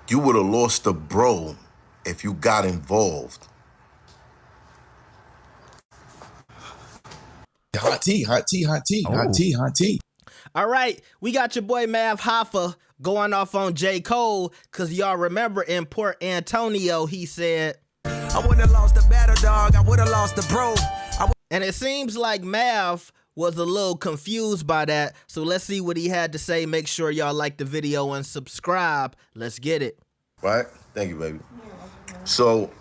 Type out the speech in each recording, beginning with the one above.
You would have lost a bro if you got involved. Hot tea, hot tea, hot tea, hot tea, hot tea. All right, we got your boy Mav Hoffa going off on J. Cole, because y'all remember in Port Antonio, he said, I wouldn't have lost the battle dog, I would have lost the bro. And it seems like Mav was a little confused by that, so let's see what he had to say. Make sure y'all like the video and subscribe. Let's get it. Right? Thank you, baby. So,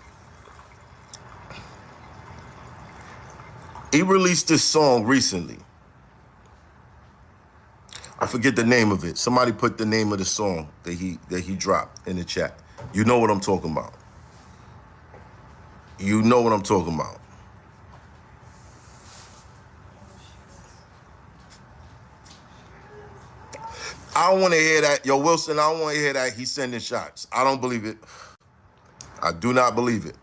he released this song recently. I forget the name of it. Somebody put the name of the song that he dropped in the chat. You know what I'm talking about. You know what I'm talking about. I don't want to hear that. Yo, Wilson, I don't want to hear that. He's sending shots. I don't believe it. I do not believe it.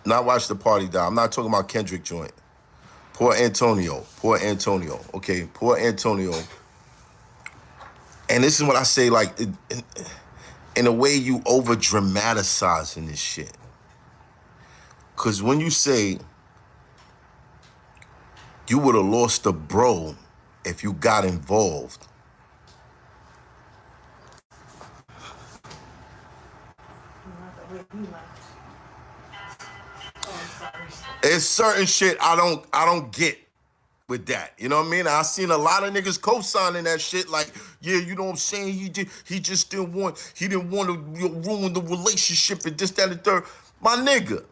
Not watch the party die. I'm not talking about Kendrick joint. Port Antonio. Okay, Port Antonio. And this is what I say, like, in a way you over dramatizing this shit. Because when you say you would have lost a bro if you got involved, it's certain shit I don't get with that. You know what I mean? I seen a lot of niggas co-signing that shit like, yeah, you know what I'm saying? He just didn't want to ruin the relationship and this, that, and the third. My nigga.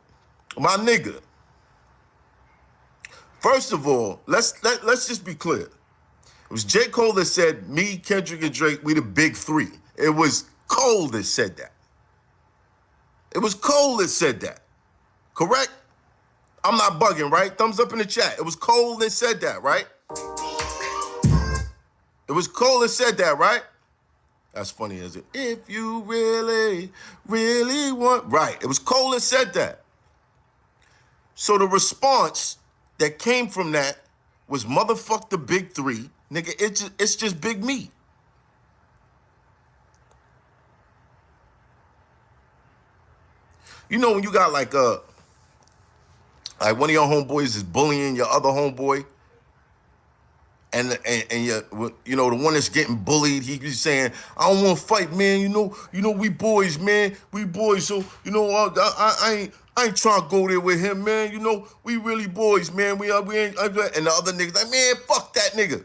First of all, let's just be clear. It was J. Cole that said, me, Kendrick, and Drake, we the big three. It was Cole that said that. It was Cole that said that. Correct? I'm not bugging, right? Thumbs up in the chat. It was Cole that said that, right? It was Cole that said that, right? That's funny, is it? If you really, really want... Right, it was Cole that said that. So the response that came from that was motherfuck the big three. Nigga, it's just big me. You know when you got like one of your homeboys is bullying your other homeboy, and you know the one that's getting bullied, he be saying, I don't want to fight, man. You know we boys, man. We boys, so you know I ain't trying to go there with him, man. You know we really boys, man. We ain't. And the other niggas like, man, fuck that nigga.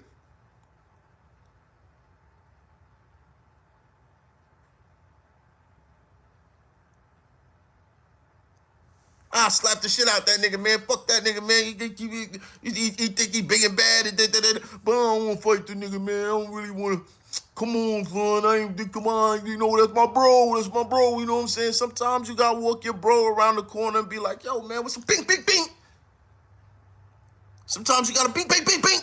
I slap the shit out that nigga, man. Fuck that nigga, man. He think he big and bad, but I don't want to fight the nigga, man. I don't really want to. Come on, son. Come on. You know, that's my bro. You know what I'm saying? Sometimes you got to walk your bro around the corner and be like, yo, man, what's some ping, ping, ping? Sometimes you got to ping, ping, ping, ping.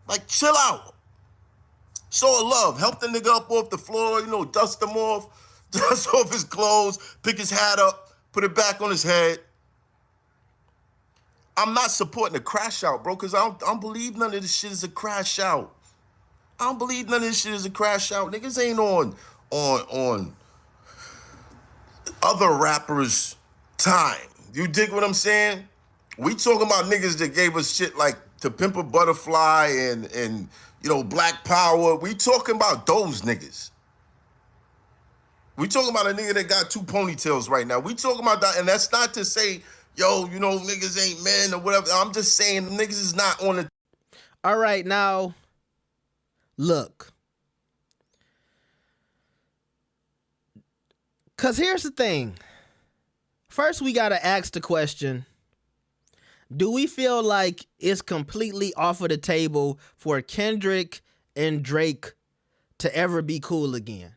Like, chill out. Show of love. Help the nigga up off the floor, you know, dust him off. Dust off his clothes. Pick his hat up. Put it back on his head. I'm not supporting a crash out, bro, because I don't believe none of this shit is a crash out. I don't believe none of this shit is a crash out. Niggas ain't on other rappers' time. You dig what I'm saying? We talking about niggas that gave us shit like To Pimp a Butterfly and you know, Black Power. We talking about those niggas. We talking about a nigga that got 2 ponytails right now. We talking about that, and that's not to say, yo, you know, niggas ain't men or whatever. I'm just saying niggas is not on the... All right, now, look. Because here's the thing. First, we got to ask the question, do we feel like it's completely off of the table for Kendrick and Drake to ever be cool again?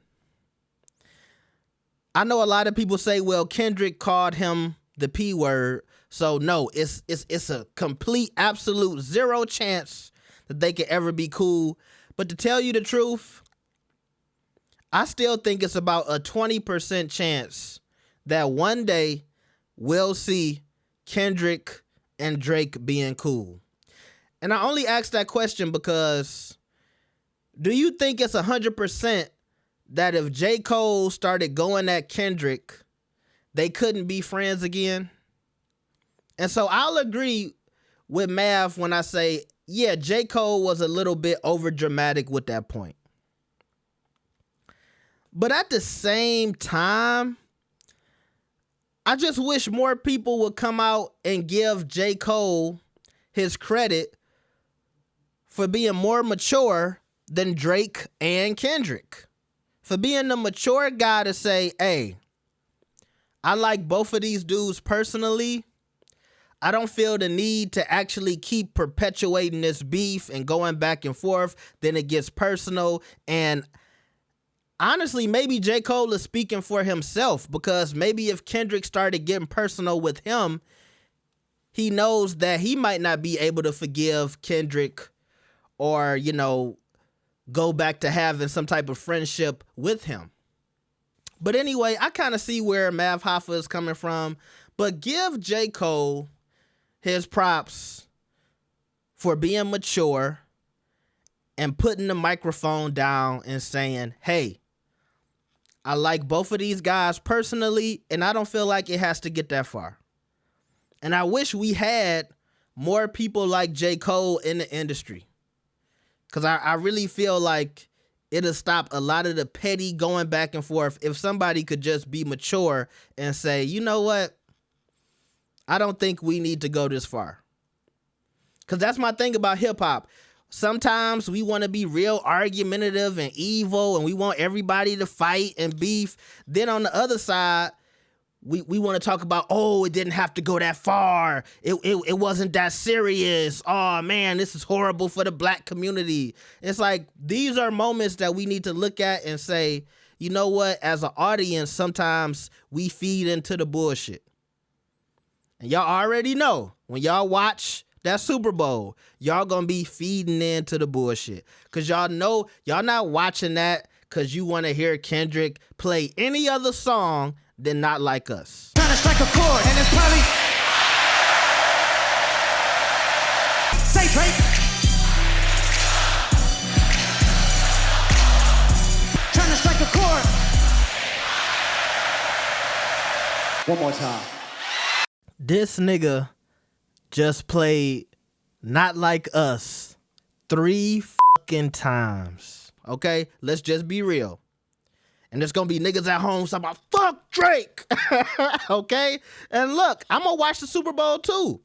I know a lot of people say, well, Kendrick called him the P word. So no, it's a complete, absolute zero chance that they could ever be cool. But to tell you the truth, I still think it's about a 20% chance that one day we'll see Kendrick and Drake being cool. And I only asked that question because do you think it's 100% that if J. Cole started going at Kendrick, they couldn't be friends again? And so I'll agree with Mav when I say, yeah, J. Cole was a little bit over dramatic with that point. But at the same time, I just wish more people would come out and give J. Cole his credit for being more mature than Drake and Kendrick. For being the mature guy to say, hey, I like both of these dudes personally. I don't feel the need to actually keep perpetuating this beef and going back and forth. Then it gets personal. And honestly, maybe J. Cole is speaking for himself, because maybe if Kendrick started getting personal with him, he knows that he might not be able to forgive Kendrick or, go back to having some type of friendship with him. But anyway, I kind of see where Mav Hoffa is coming from, but give J. Cole his props for being mature and putting the microphone down and saying, hey, I like both of these guys personally, and I don't feel like it has to get that far. And I wish we had more people like J. Cole in the industry, because I really feel like it'll stop a lot of the petty going back and forth if somebody could just be mature and say, you know what? I don't think we need to go this far. Because that's my thing about hip hop. Sometimes we want to be real argumentative and evil, and we want everybody to fight and beef. Then on the other side, we want to talk about, oh, it didn't have to go that far. It wasn't that serious. Oh, man, this is horrible for the black community. It's like, these are moments that we need to look at and say, you know what? As an audience, sometimes we feed into the bullshit. And y'all already know, when y'all watch that Super Bowl, y'all gonna be feeding into the bullshit. Because y'all know y'all not watching that because you want to hear Kendrick play any other song than Not Like Us. Trying to strike a chord, and it's probably say Drake. Trying to strike a chord. One more time. This nigga just played Not Like Us 3 fucking times. Okay? Let's just be real. And there's gonna be niggas at home talking about fuck Drake. Okay? And look, I'm gonna watch the Super Bowl too.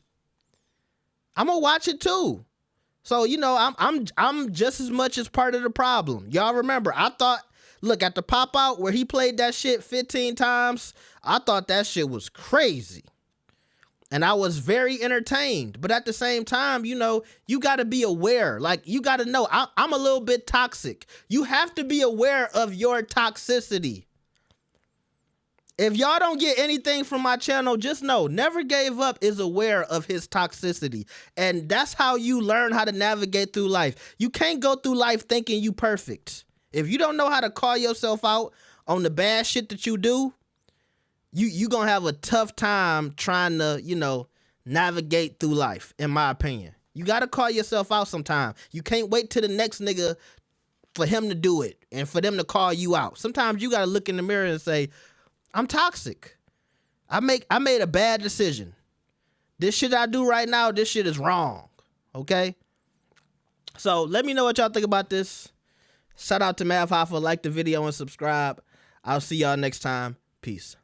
I'm gonna watch it too. So, I'm just as much as part of the problem. Y'all remember, I thought, look, at the pop out where he played that shit 15 times, I thought that shit was crazy. And I was very entertained. But at the same time, you got to be aware. Like, you got to know, I'm a little bit toxic. You have to be aware of your toxicity. If y'all don't get anything from my channel, just know, Never Gave Up is aware of his toxicity. And that's how you learn how to navigate through life. You can't go through life thinking you perfect. If you don't know how to call yourself out on the bad shit that you do, you gonna have a tough time trying to, navigate through life, in my opinion. You gotta call yourself out sometime. You can't wait till the next nigga for him to do it and for them to call you out. Sometimes you gotta look in the mirror and say, I'm toxic. I made a bad decision. This shit I do right now, this shit is wrong. Okay? So let me know what y'all think about this. Shout out to Mav Hoffa. Like the video and subscribe. I'll see y'all next time. Peace.